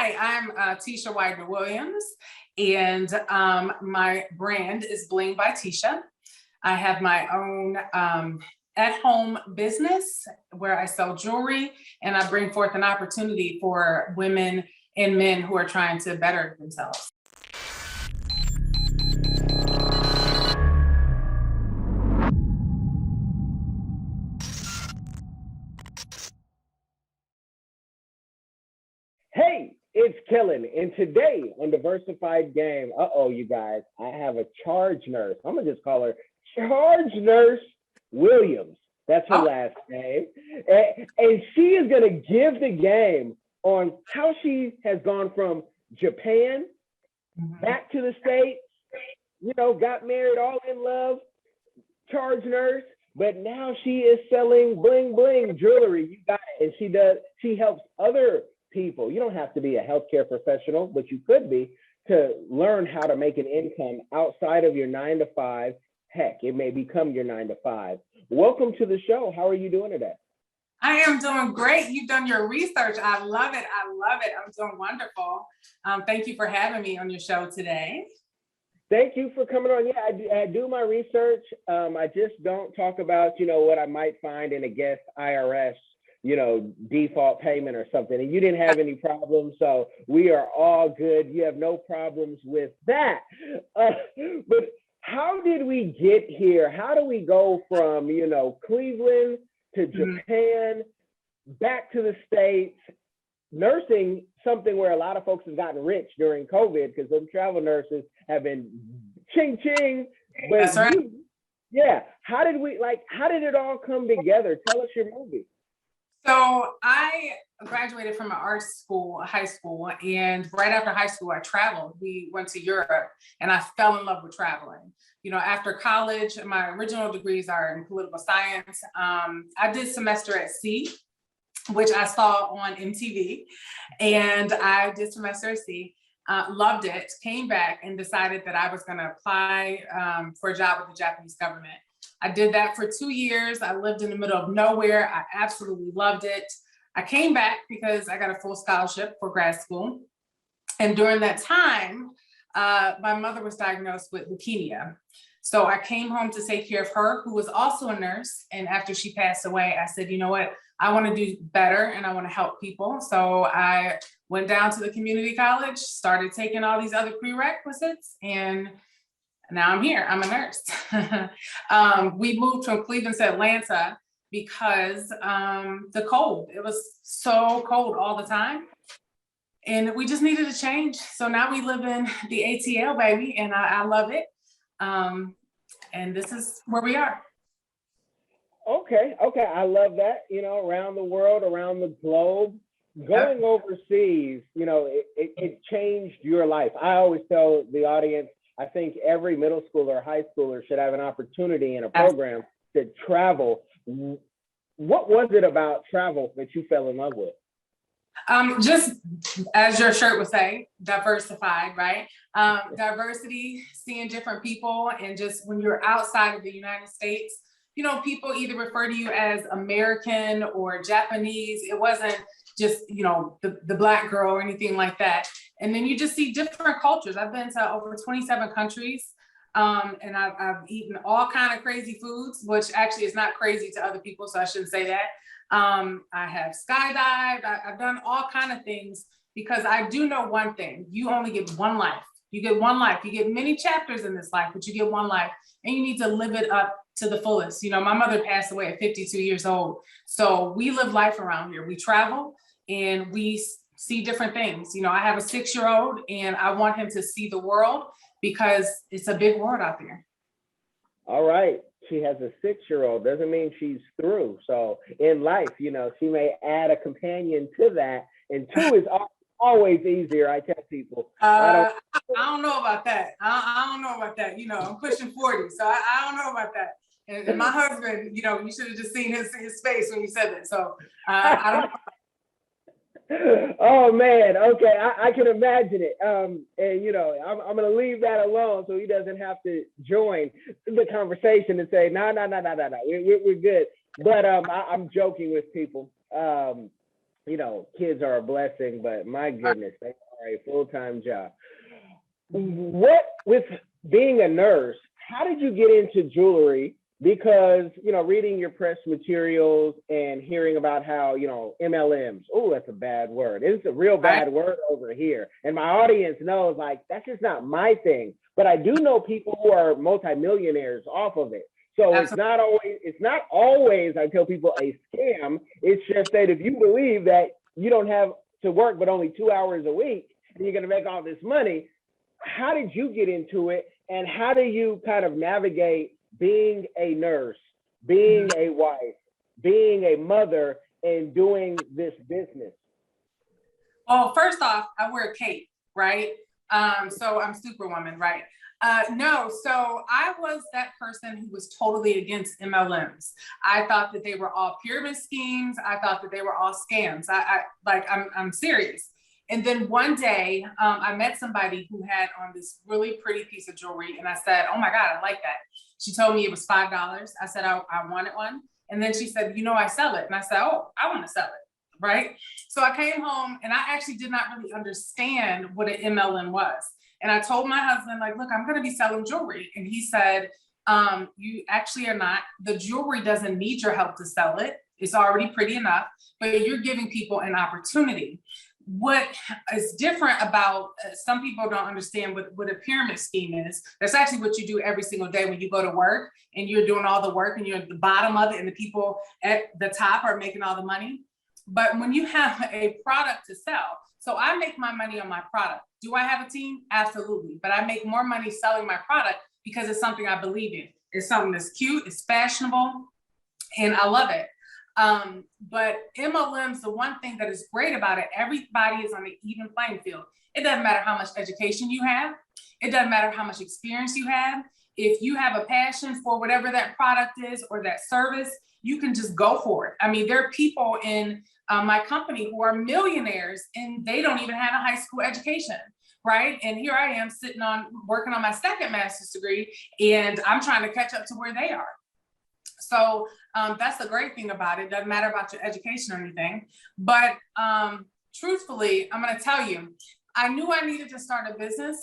Hi, I'm Titia Widener-Williams, and my brand is Bling by Titia. I have my own at-home business where I sell jewelry, and I bring forth an opportunity for women and men who are trying to better themselves. Hey, it's Kellen, and today on Diversified Game, you guys, I have a charge nurse. I'm gonna just call her Charge Nurse Williams. That's her last name, and she is gonna give the game on how she has gone from Japan back to the States. You know, got married, all in love, charge nurse, but now she is selling bling bling jewelry. You got it, and she helps other people. You don't have to be a healthcare professional, but you could be, to learn how to make an income outside of your 9 to 5. Heck, it may become your 9 to 5. Welcome to the show. How are you doing today? I am doing great. You've done your research. I love it. I love it. I'm doing wonderful. Thank you for having me on your show today. Thank you for coming on. Yeah, I do my research. I just don't talk about, what I might find in a guest IRS, default payment or something. And you didn't have any problems, so we are all good. You have no problems with that. But how did we get here? How do we go from, Cleveland to Japan, back to the States, nursing, something where a lot of folks have gotten rich during COVID because those travel nurses have been ching ching. But that's right. How did it all come together? Tell us your movie. So I graduated from an art school, high school, and right after high school, I traveled. We went to Europe, and I fell in love with traveling. After college, my original degrees are in political science. I did semester at sea, which I saw on MTV, and I did semester at sea. Loved it, came back and decided that I was going to apply for a job with the Japanese government. I did that for 2 years. I lived in the middle of nowhere. I absolutely loved it. I came back because I got a full scholarship for grad school. And during that time, my mother was diagnosed with leukemia. So I came home to take care of her, who was also a nurse. And after she passed away, I said, you know what? I want to do better and I want to help people. So I went down to the community college, started taking all these other prerequisites, and now I'm here. I'm a nurse. We moved from Cleveland to Atlanta because the cold. It was so cold all the time. And we just needed a change. So now we live in the ATL, baby, and I love it. And this is where we are. Okay. I love that. Around the world, around the globe, going overseas, it changed your life. I always tell the audience, I think every middle schooler or high schooler should have an opportunity in a program to travel. What was it about travel that you fell in love with? Just as your shirt would say, diversified, right? Diversity, seeing different people, and just when you're outside of the United States, people either refer to you as American or Japanese. It wasn't just, the Black girl or anything like that. And then you just see different cultures. I've been to over 27 countries, and I've eaten all kind of crazy foods, which actually is not crazy to other people, so I shouldn't say that. I have skydived. I've done all kind of things because I do know one thing. You only get one life. You get one life. You get many chapters in this life, but you get one life, and you need to live it up to the fullest. My mother passed away at 52 years old. So we live life around here. We travel and we see different things. I have a 6-year-old and I want him to see the world because it's a big world out there. All right. She has a 6-year-old. Doesn't mean she's through. So in life, she may add a companion to that. And 2 is always easier, I tell people. I don't know about that. I don't know about that. I'm pushing 40, so I don't know about that. And my husband, you should have just seen his face when you said that. So I don't know. Oh man, okay, I can imagine it. And I'm gonna leave that alone so he doesn't have to join the conversation and say, no, we're good. But I'm joking with people. kids are a blessing, but my goodness, they are a full-time job. What with being a nurse, how did you get into jewelry? Because, reading your press materials and hearing about how, MLMs, oh, that's a bad word. It's a real bad word over here. And my audience knows, like, that's just not my thing. But I do know people who are multimillionaires off of it. So it's not always, I tell people, a scam. It's just that if you believe that you don't have to work but only 2 hours a week and you're going to make all this money, how did you get into it? And how do you kind of navigate being a nurse, being a wife, being a mother, and doing this business? Well, first off, I wear a cape, right? So I'm Superwoman, right? No, so I was that person who was totally against MLMs. I thought that they were all pyramid schemes. I thought that they were all scams. I'm serious. And then one day I met somebody who had on this really pretty piece of jewelry. And I said, oh my God, I like that. She told me it was $5. I said, I wanted one. And then she said, I sell it. And I said, oh, I want to sell it. Right. So I came home and I actually did not really understand what an MLM was. And I told my husband, like, look, I'm going to be selling jewelry. And he said, you actually are not. The jewelry doesn't need your help to sell it. It's already pretty enough, but you're giving people an opportunity. What is different about some people don't understand what a pyramid scheme is. That's actually what you do every single day when you go to work and you're doing all the work and you're at the bottom of it and the people at the top are making all the money. But when you have a product to sell, so I make my money on my product. Do I have a team? Absolutely. But I make more money selling my product because it's something I believe in. It's something that's cute, it's fashionable, and I love it. But MLMs, the one thing that is great about it, everybody is on an even playing field. It doesn't matter how much education you have. It doesn't matter how much experience you have. If you have a passion for whatever that product is or that service, you can just go for it. I mean, there are people in my company who are millionaires and they don't even have a high school education, right? And here I am working on my second master's degree and I'm trying to catch up to where they are. So that's the great thing about it. Doesn't matter about your education or anything. But truthfully, I'm going to tell you, I knew I needed to start a business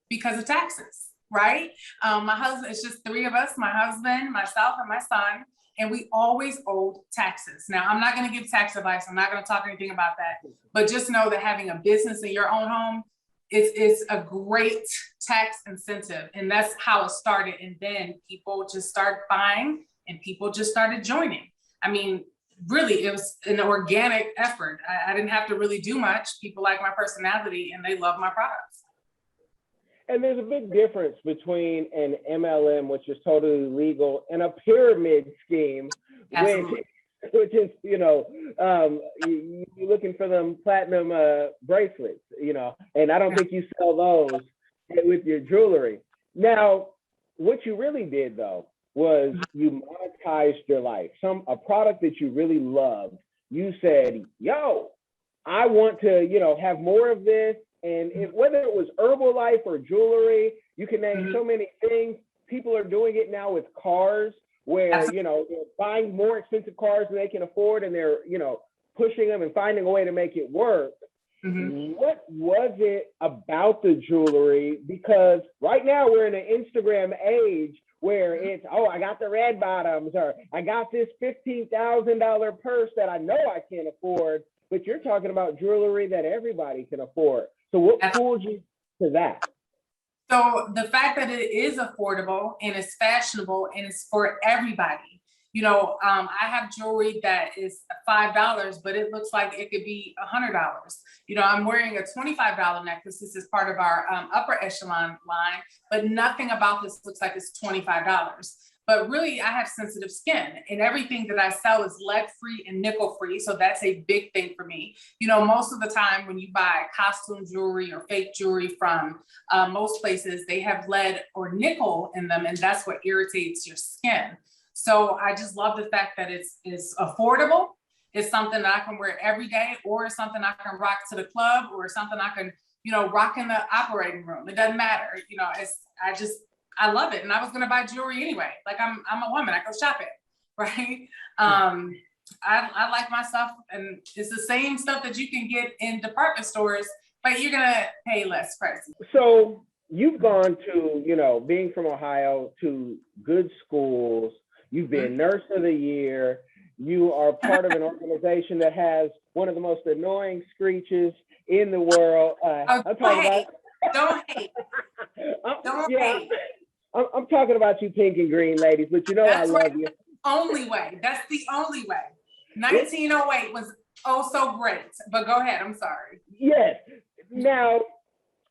because of taxes, right? My husband, it's just three of us, my husband, myself, and my son, and we always owed taxes. Now, I'm not going to give tax advice. I'm not going to talk anything about that. But just know that having a business in your own home is a great tax incentive. And that's how it started. And then people just started buying and people just started joining. I mean, really, it was an organic effort. I didn't have to really do much. People like my personality and they love my products. And there's a big difference between an MLM, which is totally legal, and a pyramid scheme, which is, you're looking for them platinum bracelets, and I don't think you sell those with your jewelry. Now, what you really did, though, was you monetized your life. A product that you really loved. You said, yo, I want to, have more of this. And whether it was Herbalife or jewelry, you can name so many things. People are doing it now with cars where, they're buying more expensive cars than they can afford and they're, pushing them and finding a way to make it work. Mm-hmm. What was it about the jewelry? Because right now we're in an Instagram age where it's, I got the red bottoms, or I got this $15,000 purse that I know I can't afford, but you're talking about jewelry that everybody can afford. So what pulled you to that? So the fact that it is affordable and it's fashionable and it's for everybody. I have jewelry that is $5, but it looks like it could be $100. I'm wearing a $25 necklace. This is part of our upper echelon line, but nothing about this looks like it's $25. But really, I have sensitive skin and everything that I sell is lead-free and nickel-free. So that's a big thing for me. Most of the time when you buy costume jewelry or fake jewelry from most places, they have lead or nickel in them, and that's what irritates your skin. So I just love the fact that it's affordable. It's something that I can wear every day, or it's something I can rock to the club, or something I can, rock in the operating room. It doesn't matter. I love it. And I was going to buy jewelry anyway. Like I'm a woman, I go shopping, right? I like my stuff, and it's the same stuff that you can get in department stores, but you're gonna pay less price. So you've gone to, being from Ohio, to good schools. You've been Nurse of the Year. You are part of an organization that has one of the most annoying screeches in the world. Don't hate. Don't hate. I'm talking about you pink and green ladies, but I love you. Only way. That's the only way. 1908 was oh so great, but go ahead. I'm sorry. Yes. Now,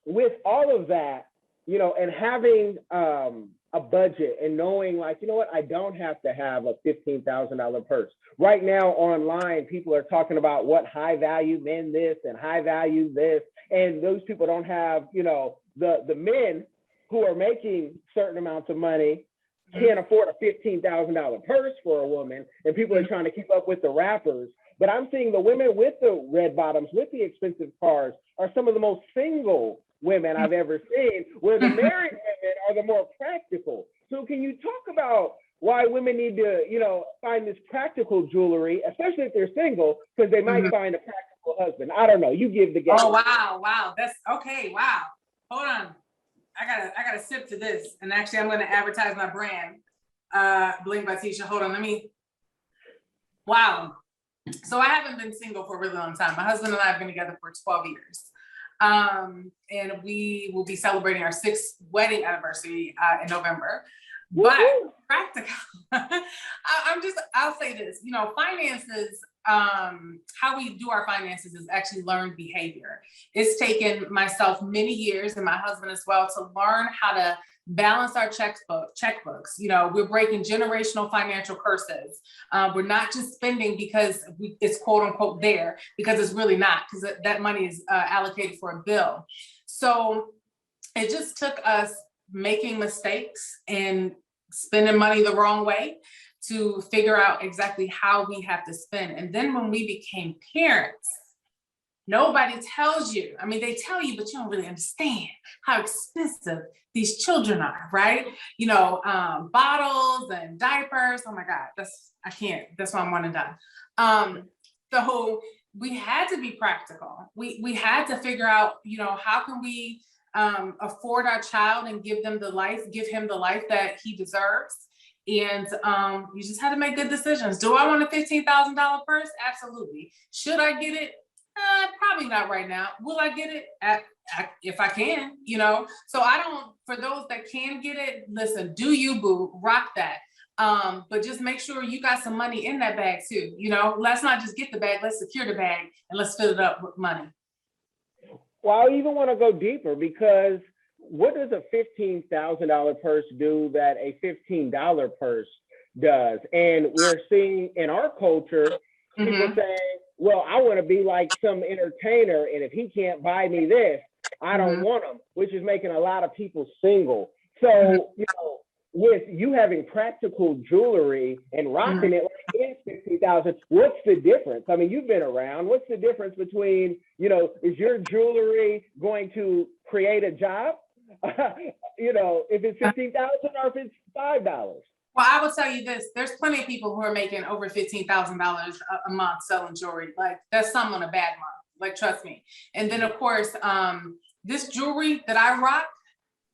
with all of that, and having a budget and knowing, like, I don't have to have a $15,000 purse. Right now online, people are talking about what high value men this and high value this, and those people don't have, the men who are making certain amounts of money can't afford a $15,000 purse for a woman, and people are trying to keep up with the rappers. But I'm seeing the women with the red bottoms, with the expensive cars, are some of the most single women I've ever seen, where the married women are the more practical. So can you talk about why women need to, find this practical jewelry, especially if they're single, because they might find a practical husband? I don't know. You give the game. Oh, wow. That's okay. Wow. Hold on. I gotta sip to this. And actually, I'm going to advertise my brand, Bling by Titia. Hold on. Wow. So I haven't been single for a really long time. My husband and I have been together for 12 years. And we will be celebrating our 6th wedding anniversary in November. But practical, I'll say this, finances, how we do our finances is actually learned behavior. It's taken myself many years, and my husband as well, to learn how to balance our checkbooks. We're breaking generational financial curses. We're not just spending because it's quote unquote there, because it's really not, because that money is allocated for a bill. So it just took us making mistakes and spending money the wrong way to figure out exactly how we have to spend. And then when we became parents, nobody tells you. I mean, they tell you, but you don't really understand how expensive these children are, right? Bottles and diapers. Oh my God, that's why I'm one and done. So we had to be practical. We had to figure out, how can we afford our child and give him the life that he deserves. And you just had to make good decisions. Do I want a $15,000 purse? Absolutely. Should I get it? Probably not right now. Will I get it? If I can, So for those that can get it, listen, do you, boo, rock that. But just make sure you got some money in that bag too. Let's not just get the bag, let's secure the bag and let's fill it up with money. Well, I even want to go deeper, because what does a $15,000 purse do that a $15 purse does? And we're seeing in our culture, people saying, well, I want to be like some entertainer, and if he can't buy me this, I don't want him, which is making a lot of people single. So, with you having practical jewelry and rocking it like it's $50,000, what's the difference? I mean, you've been around. What's the difference between, is your jewelry going to create a job? If it's $15,000 or if it's $5? Well, I will tell you this, there's plenty of people who are making over $15,000 a month selling jewelry. Like, that's some on a bad month, like, trust me. And then of course, this jewelry that I rock,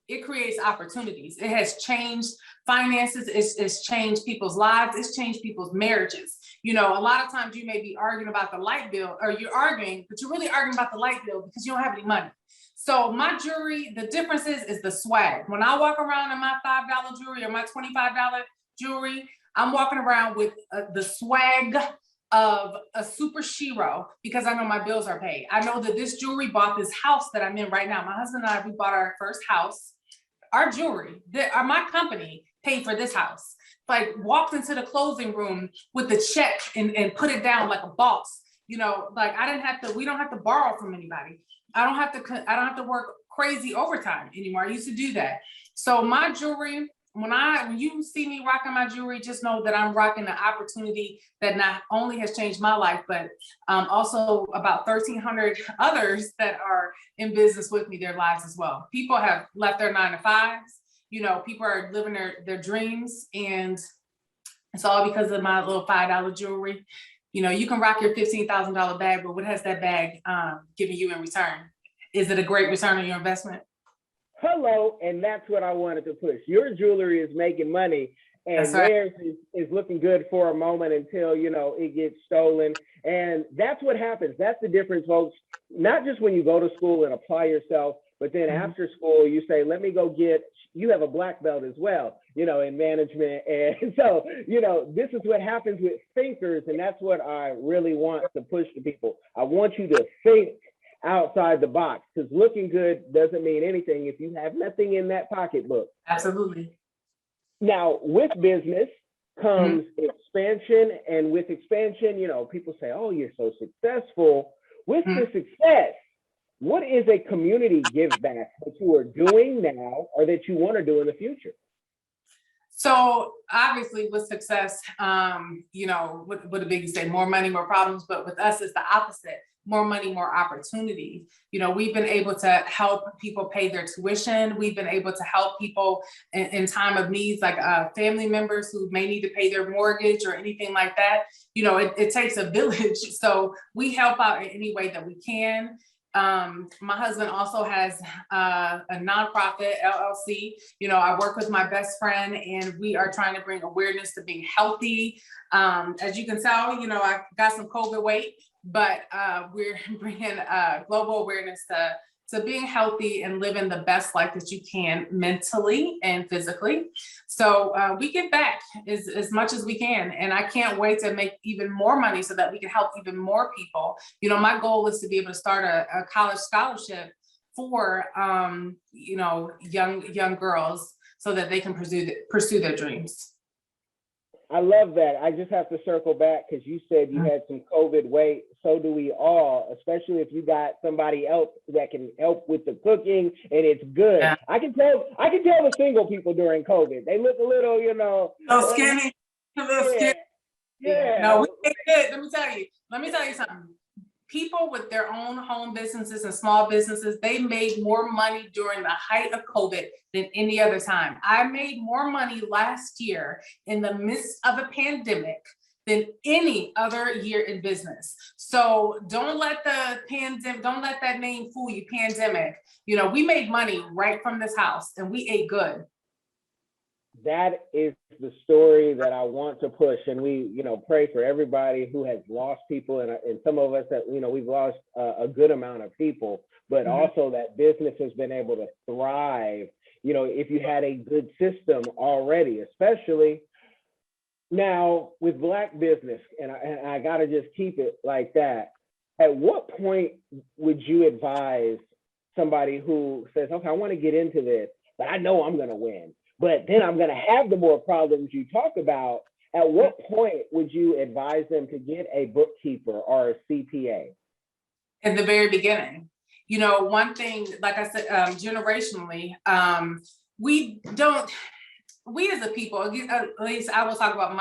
it creates opportunities. It has changed finances. It's changed people's lives. It's changed people's marriages. A lot of times you may be arguing about the light bill, or you're arguing, but you're really arguing about the light bill because you don't have any money. So my jewelry, the difference is the swag. When I walk around in my $5 jewelry or my $25 jewelry, I'm walking around with the swag of a super shero, because I know my bills are paid. I know that this jewelry bought this house that I'm in right now. My husband and I, we bought our first house. Our jewelry, my company paid for this house. Like, walked into the closing room with the check and put it down like a boss. Like, we don't have to borrow from anybody. I don't have to work crazy overtime anymore. I used to do that. So my jewelry, when you see me rocking my jewelry, just know that I'm rocking an opportunity that not only has changed my life, but also about 1,300 others that are in business with me, their lives as well. People have left their 9-to-5s. People are living their dreams, and it's all because of my little $5 jewelry. You know, you can rock your $15,000 bag, but what has that bag given you in return? Is it a great return on your investment? Hello, and that's what I wanted to push. Your jewelry is making money, and Right. theirs is looking good for a moment until, you know, it gets stolen. And that's what happens. That's the difference, folks. Not just when you go to school and apply yourself, but then after school, you say, let me go get, you have a black belt as well, you know, in management. And so, you know, this is what happens with thinkers. And that's what I really want to push to people. I want you to think outside the box, because looking good doesn't mean anything if you have nothing in that pocketbook. Absolutely. Now, with business comes expansion, and with expansion, you know, people say, oh, you're so successful. With the success, what is a community give back that you are doing now or that you want to do in the future? So obviously with success, you know, what the biggie say, more money, more problems, but with us it's the opposite. More money, more opportunity. You know, we've been able to help people pay their tuition. We've been able to help people in time of needs, like family members who may need to pay their mortgage or anything like that. You know, it takes a village. So we help out in any way that we can. My husband also has a nonprofit LLC. You know, I work with my best friend and we are trying to bring awareness to being healthy. As you can tell, you know, I got some COVID weight, but we're bringing global awareness to being healthy and living the best life that you can mentally and physically. So we give back as much as we can. And I can't wait to make even more money so that we can help even more people. You know, my goal is to be able to start a college scholarship for, you know, young girls so that they can pursue their dreams. I love that. I just have to circle back because you said you had some COVID weight. So do we all, especially if you got somebody else that can help with the cooking and it's good. Yeah. I can tell the single people during COVID, they look a little, you know. So skinny, a little skinny. Yeah. No, we ate good. Let me tell you something. People with their own home businesses and small businesses, they made more money during the height of COVID than any other time. I made more money last year in the midst of a pandemic than any other year in business. So don't let the pandemic, don't let that name fool you, pandemic. You know, we made money right from this house and we ate good. That is the story that I want to push. And we, you know, pray for everybody who has lost people. And some of us that, you know, we've lost a good amount of people, but also that business has been able to thrive, you know, if you had a good system already, especially now with Black business. And I got to just keep it like that. At what point would you advise somebody who says, okay, I want to get into this, but I know I'm going to win, but then I'm going to have the more problems you talk about? At what point would you advise them to get a bookkeeper or a CPA? At the very beginning. You know, one thing, like I said, generationally, we as a people, at least I will talk about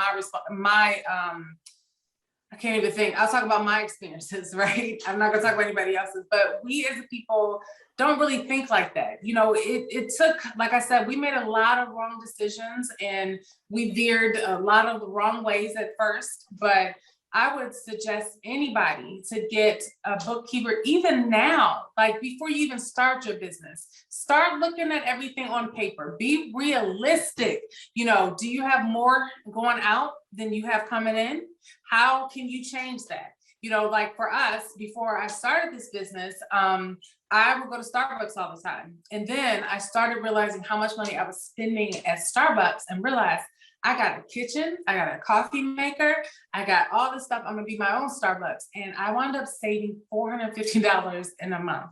I can't even think. I'll talk about my experiences, right? I'm not gonna talk about anybody else's, but we as a people don't really think like that. You know, it took, like I said, we made a lot of wrong decisions and we veered a lot of the wrong ways at first, but I would suggest anybody to get a bookkeeper even now, like before you even start your business. Start looking at everything on paper. Be realistic. You know, do you have more going out than you have coming in? How can you change that? You know, like for us, before I started this business, I would go to Starbucks all the time. And then I started realizing how much money I was spending at Starbucks and realized I got a kitchen, I got a coffee maker, I got all this stuff. I'm gonna be my own Starbucks. And I wound up saving $450 in a month,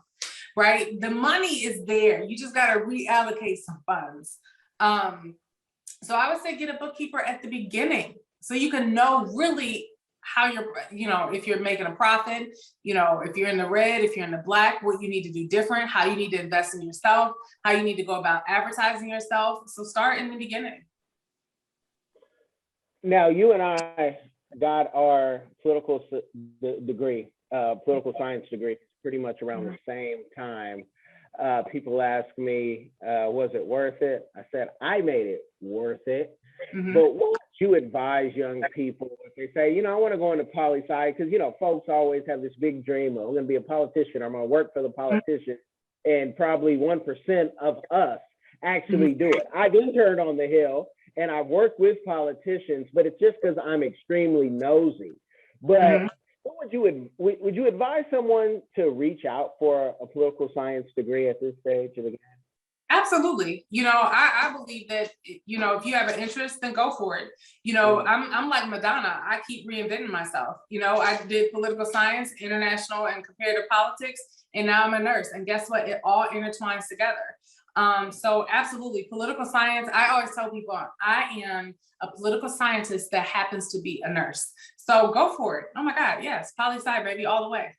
right? The money is there. You just gotta reallocate some funds. So I would say get a bookkeeper at the beginning so you can know really how you're, you know, if you're making a profit, you know, if you're in the red, if you're in the black, what you need to do different, how you need to invest in yourself, how you need to go about advertising yourself. So start in the beginning. Now, you and I got our political degree, political science degree, pretty much around the same time. People ask me, was it worth it? I said, I made it worth it. But what you advise young people if they say, I want to go into poli-sci? Because, folks always have this big dream of, I'm going to be a politician, I'm going to work for the politician. And probably 1% of us actually do it. I've interned on the Hill and I've worked with politicians, but it's just because I'm extremely nosy. But what would you advise someone to reach out for a political science degree at this stage of the game? Absolutely. I believe that, if you have an interest, then go for it. I'm like Madonna. I keep reinventing myself. I did political science, international and comparative politics, and now I'm a nurse. And guess what? It all intertwines together. So absolutely, political science. I always tell people I am a political scientist that happens to be a nurse. So go for it. Oh my God, yes, poli-sci, baby, all the way.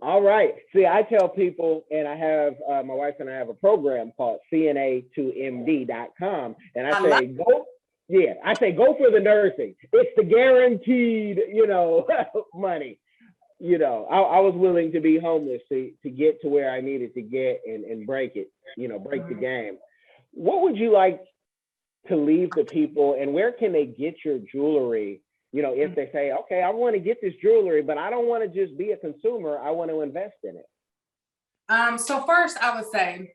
All right. See, I tell people, and I have my wife and I have a program called CNA2MD.com, and I say go. Yeah, I say go for the nursing. It's the guaranteed, money. I was willing to be homeless to get to where I needed to get and break it, break the game. What would you like to leave the people, and where can they get your jewelry? If they say, okay, I want to get this jewelry, but I don't want to just be a consumer, I want to invest in it. So first I would say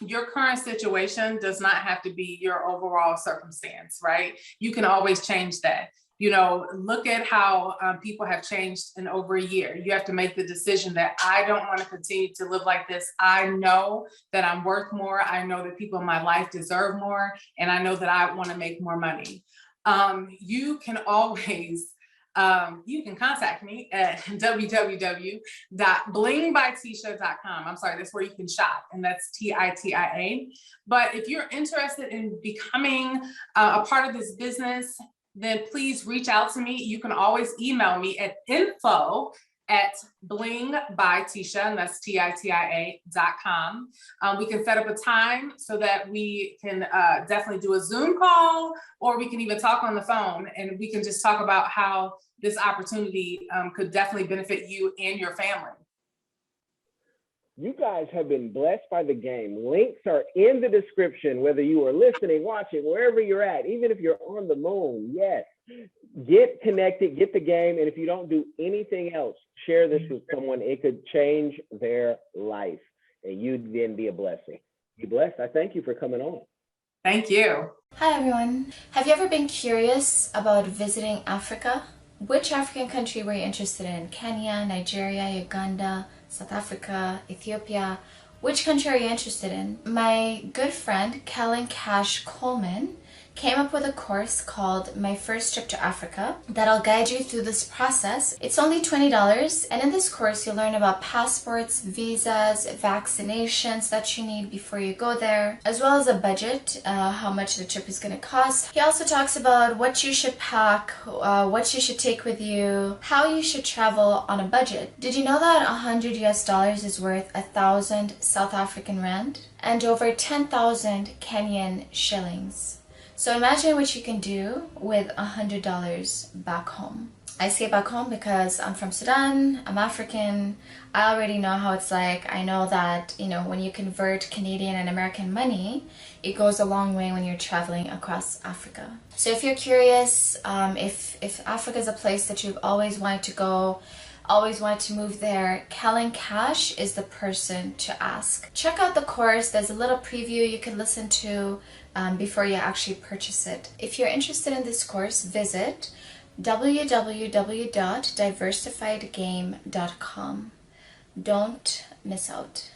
your current situation does not have to be your overall circumstance, right? You can always change that. Look at how people have changed in over a year. You have to make the decision that I don't want to continue to live like this. I know that I'm worth more. I know that people in my life deserve more. And I know that I want to make more money. You can always, you can contact me at www.blingbytitia.com. I'm sorry, that's where you can shop, and that's Titia. But if you're interested in becoming a part of this business, then please reach out to me. You can always email me at info@blingbytitia, and that's Titia.com. We can set up a time so that we can definitely do a Zoom call, or we can even talk on the phone, and we can just talk about how this opportunity could definitely benefit you and your family. You guys have been blessed by the game. Links are in the description, whether you are listening, watching, wherever you're at, even if you're on the moon. Yes, get connected, get the game. And if you don't do anything else, share this with someone. It could change their life, and you'd then be a blessing. Be blessed. I thank you for coming on. Thank you. Hi, everyone. Have you ever been curious about visiting Africa? Which African country were you interested in? Kenya, Nigeria, Uganda, South Africa, Ethiopia? Which country are you interested in? My good friend, Kellen Cash Coleman, came up with a course called My First Trip to Africa that'll guide you through this process. It's only $20, and in this course you'll learn about passports, visas, vaccinations that you need before you go there, as well as a budget, how much the trip is going to cost. He also talks about what you should pack, what you should take with you, how you should travel on a budget. Did you know that $100 is worth 1,000 South African rand and over 10,000 Kenyan shillings? So imagine what you can do with $100 back home. I say back home because I'm from Sudan, I'm African, I already know how it's like. I know that, when you convert Canadian and American money, it goes a long way when you're traveling across Africa. So if you're curious, if Africa is a place that you've always wanted to go, always wanted to move there, Kellen Cash is the person to ask. Check out the course. There's a little preview you can listen to before you actually purchase it. If you're interested in this course, visit www.diversifiedgame.com. Don't miss out.